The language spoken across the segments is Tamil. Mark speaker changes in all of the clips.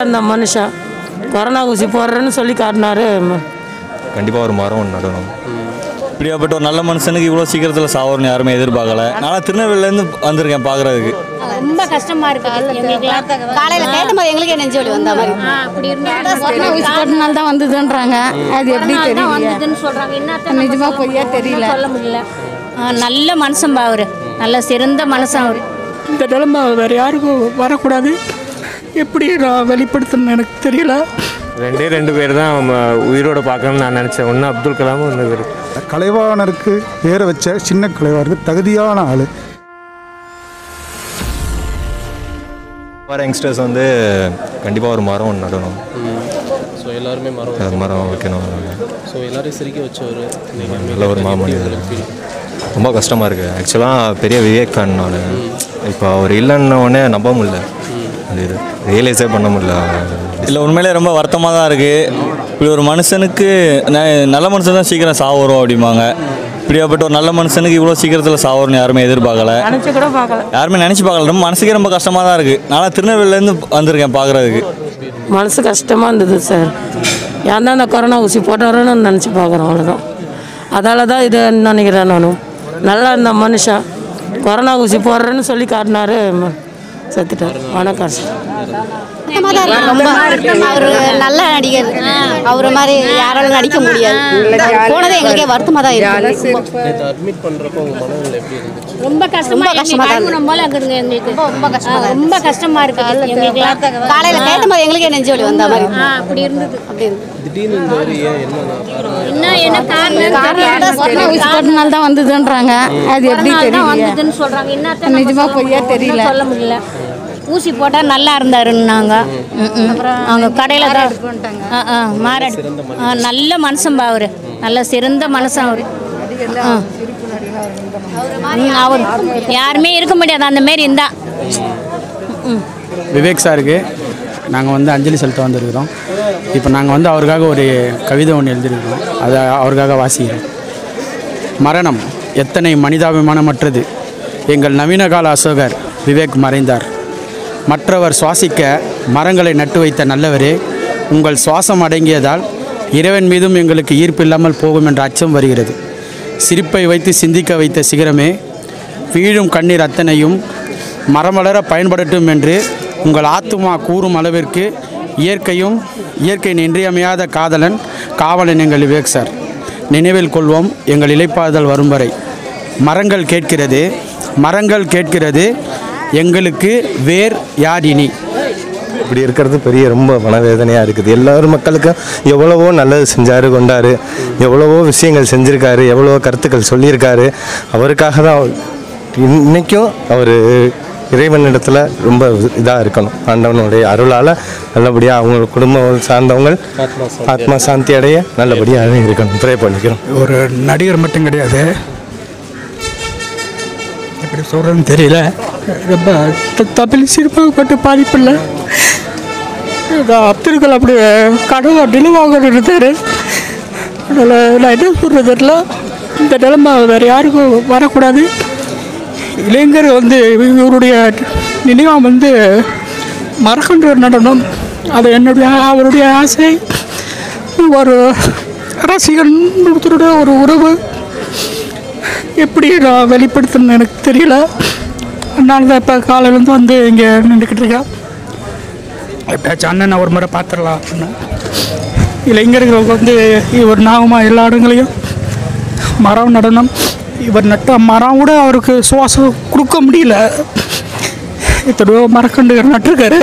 Speaker 1: அந்த மனுஷன் கொரோனா ஊசி போடுறேன்னு சொல்லி காட்டினாரு.
Speaker 2: கண்டிப்பாக ஒரு மரம் ஒன்று நடணும்.
Speaker 3: இப்படியாப்பட்ட ஒரு நல்ல மனுஷனுக்கு இவ்வளோ சீக்கிரத்தில் சாவரன்னு யாருமே எதிர்பார்க்கல. நான் திருநெல்வேலியிலேருந்து வந்திருக்கேன் பார்க்குறதுக்கு.
Speaker 4: ரொம்ப கஷ்டமாக இருக்குது எங்களுக்கு.
Speaker 5: காலையில் கேட்டபோது எங்களுக்கே நெஞ்சோலி வந்த மாதிரி.
Speaker 4: அப்படி இருந்தால்
Speaker 5: ஊசி போட்டனால தான் வந்ததுன்றாங்க. அது எப்படி
Speaker 4: வந்ததுன்னு சொல்கிறாங்க. என்ன
Speaker 5: நிஜமா பொய்யா தெரியல.
Speaker 4: சொல்ல முடியல. நல்ல மனுஷன் அவர், நல்ல சிறந்த மனுஷன் அவர்.
Speaker 6: இந்த நிலைமை வேறு யாருக்கும் வரக்கூடாது. எப்படி நான் வெளிப்படுத்தணும்னு எனக்கு தெரியல.
Speaker 7: ரெண்டு பேர் தான் உயிரோடு பார்க்கணும்னு நான் நினச்சேன். ஒன்று அப்துல் கலாமும் ஒன்று
Speaker 8: கலைவாணருக்கு பேரை வச்ச சின்ன கலைவாணருக்கு தகுதியான ஆள்.
Speaker 2: வர யங்ஸ்டர்ஸ் வந்து கண்டிப்பாக ஒரு மரம் ஒன்று நடணும்.
Speaker 9: ஸோ எல்லாருமே
Speaker 2: மரம் வைக்கணும்.
Speaker 9: ஸோ எல்லாரையும் சிரிக்க வச்சவர்
Speaker 2: நல்ல ஒரு மாமனிதர். ரொம்ப கஷ்டமாக இருக்குது. ஆக்சுவலாக பெரிய விவேக் ஃபேன் நான். இப்போ அவர் இல்லைன்ன உடனே நம்ப முடியல, இது ரியலைஸே பண்ண முடியல.
Speaker 3: இல்லை, உண்மையிலே ரொம்ப வருத்தமாக தான் இருக்குது. இப்படி ஒரு மனுஷனுக்கு நல்ல மனுஷன் தான் சீக்கிரம் சாவரும் அப்படிம்பாங்க. இப்படியாப்பட்ட ஒரு நல்ல மனுஷனுக்கு இவ்வளோ சீக்கிரத்தில் சாவரன்னு யாருமே எதிர்பார்க்கல. யாருமே நினச்சி பார்க்கல. ரொம்ப மனசுக்கே ரொம்ப கஷ்டமாக தான் இருக்குது. நான் திருநெல்வேலியிலேருந்து வந்திருக்கேன் பார்க்குறதுக்கு.
Speaker 1: மனசு கஷ்டமாக இருந்தது சார். ஏன் தான் அந்த கொரோனா ஊசி போட்டாரோன்னு நினச்சி பார்க்குறோம், அவ்வளோதான். அதால் தான் இது நினைக்கிறேன் நானும். நல்லா இருந்த மனுஷன் கொரோனா ஊசி போடுறேன்னு சொல்லி காட்டினாரு, செத்துட்டார். வணக்கம் சார்.
Speaker 5: ரொம்ப அவர் நல்ல நடிகர். அவரை மாதிரி யாராலும் நடிக்க முடியாது. போனதே எங்களுக்கே வருத்தமாக தான் இருக்கு.
Speaker 9: அட்மிட் பண்ணுறப்போ உங்கள் மனநிலை எப்படி இருந்துச்சு?
Speaker 4: ரொம்ப கஷ்டமாக போல இருக்குதுங்க எங்களுக்கு. ரொம்ப கஷ்டமாக இருக்குது எங்களுக்கு.
Speaker 5: காலையில் கேட்டபோது எங்களுக்கே நெஞ்சோலி வந்த மாதிரி.
Speaker 4: அப்படி இருந்தது.
Speaker 9: திடீர்னு இந்த மாதிரி
Speaker 4: என்ன காரணம்?
Speaker 5: ஊசி போட்டனால தான் வந்ததுன்றாங்க. அது எப்படி
Speaker 4: வந்ததுன்னு சொல்கிறாங்க. என்ன
Speaker 5: நிஜமா பொய்யா தெரியல.
Speaker 4: சொல்ல முடியல. ஊசி போட்டால் நல்லா இருந்தாருன்னாங்க. அவங்க கடையில் தான் மாறாடு. நல்ல மனுஷன் அவர், நல்ல சிறந்த மனுஷன் அவர். அவர் யாருமே இருக்க முடியாது அந்த மாரி இருந்தா.
Speaker 6: விவேக் சாருக்கு நாங்கள் வந்து அஞ்சலி செலுத்த வந்திருக்கிறோம். இப்போ நாங்கள் வந்து அவருக்காக ஒரு கவிதை ஒன்று எழுதியிருக்கிறோம். அதை அவருக்காக வாசிக்கிறோம். மரணம் எத்தனை மனிதாபிமானமற்றது. எங்கள் நவீன கால அசோகர் விவேக் மறைந்தார். மற்றவர் சுவாசிக்க மரங்களை நட்டு வைத்த நல்லவரே, உங்கள் சுவாசம் அடங்கியதால் இறைவன் மீதும் எங்களுக்கு ஈர்ப்பில்லாமல் போகும் என்ற அச்சம் வருகிறது. சிரிப்பை வைத்து சிந்திக்க வைத்த சிகரமே, வீழும் கண்ணீர் அத்தனையும் மரமலர பயன்படட்டும் என்று உங்கள் ஆத்துமா கூறும் அளவிற்கு இயற்கையின் இன்றியமையாத காவலன் எங்கள் விவேக் சார். நினைவில் கொள்வோம் எங்கள் இளைப்பாறுதல் வரும் வரை. மரங்கள் கேட்கிறது எங்களுக்கு வேர் யார் இனி.
Speaker 2: இப்படி இருக்கிறது பெரிய ரொம்ப மனவேதனையாக இருக்குது. எல்லாரும் மக்களுக்கும் எவ்வளவோ நல்லது செஞ்சார், கொண்டார், எவ்வளவோ விஷயங்கள் செஞ்சுருக்காரு, எவ்வளவோ கருத்துக்கள் சொல்லியிருக்காரு. அவருக்காக தான் இன்றைக்கும் அவர் இறைவனிடத்தில் ரொம்ப இதாக இருக்கணும். ஆண்டவனுடைய அருளால் நல்லபடியாக அவங்க குடும்பம் சார்ந்தவங்க ஆத்மா சாந்தி அடைய நல்லபடியாக இருக்கணும். ப்ரே பண்ணிக்கிறோம்.
Speaker 6: ஒரு நடிகர் மட்டும் கிடையாது, எப்படி சொல்கிறேன்னு தெரியல. ரொம்ப தமிழ் சிறப்பாகப்பட்ட பாதிப்பு இல்லை. அப்துல் கலாம் அப்படி கடவுள் நிலவாக இருந்தார். அதனால் நான் என்ன சொல்கிறது தெரியல. இந்த நிலைமை வேறு யாருக்கும் வரக்கூடாது. இளைஞர் வந்து இவருடைய நினைவாக வந்து மரக்கன்று நடனம், அது அவருடைய ஆசை. ஒரு ரசிகனுடைய ஒரு உறவு எப்படி நான் வெளிப்படுத்தணும்னு எனக்கு தெரியல. அதனால தான் இப்போ காலையிலேருந்து வந்து இங்கே நின்றுக்கிட்டு இருக்கேன். எப்படியாச்சும் அண்ணன் ஒரு முறை பார்த்துடலாம் அப்படின்னு. இளைஞர்களுக்கு வந்து இவர் நாகமாக எல்லா இடங்களையும் மரம் நடனம், இவர் நட்ட மரம் கூட அவருக்கு சுவாசம் கொடுக்க முடியல. இத்தனையோ மரக்கண்டு நட்டுருக்காரு.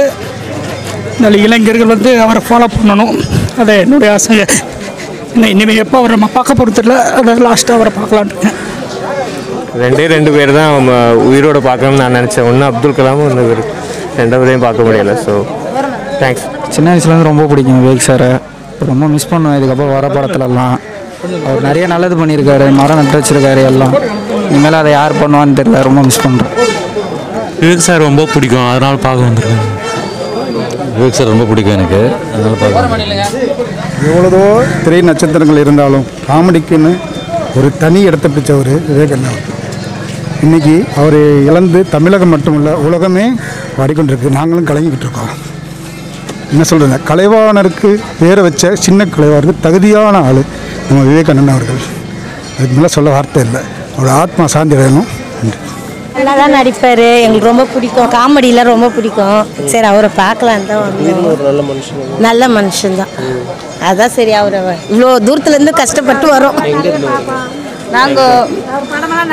Speaker 6: அதனால் இளைஞர்கள் வந்து அவரை ஃபாலோ பண்ணணும். அதை என்னுடைய ஆசைங்க. இனிமேல் எப்போ அவரை நம்ம பார்க்க போகிறது இல்லை. அதை லாஸ்ட்டாக அவரை பார்க்கலான்னு இருக்கேன்.
Speaker 7: ரெண்டு பேர் தான் உயிரோடு பார்க்கணும்னு நான் நினச்சேன். ஒன்று அப்துல் கலாமும் ஒன்று ரெண்டு பேரையும் பார்க்க முடியலை. So thanks.
Speaker 6: சின்ன வயசுலேருந்து ரொம்ப பிடிக்கும் விவேக் சாரை. ரொம்ப மிஸ் பண்ணுவேன் இதுக்கப்புறம் வர படத்துலலாம். அவர் நிறைய நல்லது பண்ணியிருக்காரு, மரம் நட்டு வச்சுருக்காரு எல்லாம். இனிமேல் அதை யார் பண்ணுவான்னு தெரியல. ரொம்ப மிஸ் பண்ணுறேன்.
Speaker 3: விவேக் சார் ரொம்ப பிடிக்கும், அதனால் பார்க்க வந்திருக்கேன். விவேக் சார் ரொம்ப பிடிக்கும் எனக்கு, அதனால் பார்க்க.
Speaker 8: எவ்வளவோ திரை நட்சத்திரங்கள் இருந்தாலும் காமெடிக்குன்னு ஒரு தனி இடத்தை பிடிச்சவர் விவேக் அண்ணா. இன்றைக்கி அவர் இழந்து தமிழகம் மட்டுமல்ல உலகமே வாடிக்கொண்டிருக்கு. நாங்களும் கலங்கிக்கிட்டு இருக்கோம். என்ன சொல்கிறது, கலைவாணருக்கு பேரை வச்ச சின்ன கலைவாணருக்கு தகுதியான ஆள் நம்ம விவேகானந்தன் அவர்கள். அதுக்கு மேலே சொல்ல வார்த்தை இல்லை. அவரோட ஆத்மா சாந்தி அடையணும். நன்றி.
Speaker 10: நல்லா தான் நடிப்பார், எங்களுக்கு ரொம்ப பிடிக்கும். காமெடியெலாம் ரொம்ப பிடிக்கும். சரி அவரை பார்க்கலாம் தான் வந்தோம்.
Speaker 9: ஒரு நல்ல மனுஷன்.
Speaker 10: நல்ல மனுஷன்தான். அதான் சரி, அவரை இவ்வளோ தூரத்துலேருந்து கஷ்டப்பட்டு வரோம்.
Speaker 11: நாங்கள்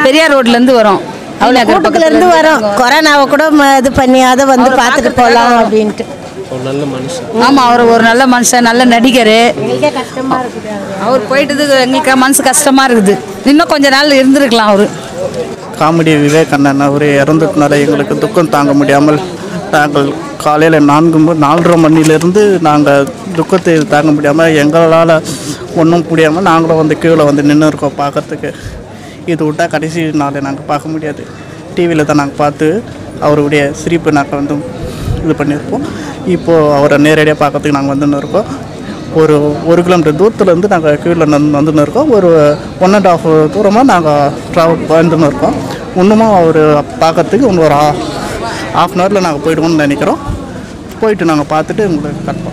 Speaker 11: பெரியார் ரோட்லேருந்து வரோம்.
Speaker 10: அவ்வளோ கூட்டத்துலேருந்து வரோம். கொரோனாவை கூட இது பண்ணி அதை வந்து பார்த்துட்டு போகலாம் அப்படின்ட்டு.
Speaker 9: ஒரு நல்ல மனுஷன்.
Speaker 11: ஆமாம், அவர் ஒரு நல்ல மனுஷன், நல்ல நடிகர்.
Speaker 10: எங்களுக்கே கஷ்டமாக இருக்குது.
Speaker 11: அவர் போயிட்டது எங்களுக்கு மனசு கஷ்டமாக இருக்குது. இன்னும் கொஞ்ச நாள் இருந்திருக்கலாம் அவர்.
Speaker 12: காமெடி விவேகானந்தன் அவர் இறந்ததுனால எங்களுக்கு துக்கம் தாங்க முடியாமல் நாங்கள் காலையில் 4:30 மணிலேருந்து நாங்கள் துக்கத்தை தாங்க முடியாமல் எங்களால் ஒன்றும் முடியாமல் நாங்களும் வந்து கீழே வந்து நின்று இருக்கோம் பார்க்குறதுக்கு. இது விட்டால் கடைசி நாளை நாங்கள் பார்க்க முடியாது. டிவியில் தான் நாங்கள் பார்த்து அவருடைய சிரிப்பு நாங்கள் வந்து இது பண்ணியிருப்போம். இப்போது அவரை நேரடியாக பார்க்கறதுக்கு நாங்கள் வந்துன்னு இருக்கோம். ஒரு 1 கிலோமீட்டர் தூரத்துலேருந்து நாங்கள் கீழே வந்துன்னு இருக்கோம். ஒரு 1.5 தூரமாக நாங்கள் ட்ராவல் வந்துன்னு இருக்கோம். இன்னமும் அவர் பார்க்கறதுக்கு இன்னும் ஒரு ½ அன் ஹவரில் நாங்கள் போய்டுவோம்னு நினைக்கிறோம். போயிட்டு நாங்கள் பார்த்துட்டு உங்களுக்கு கட்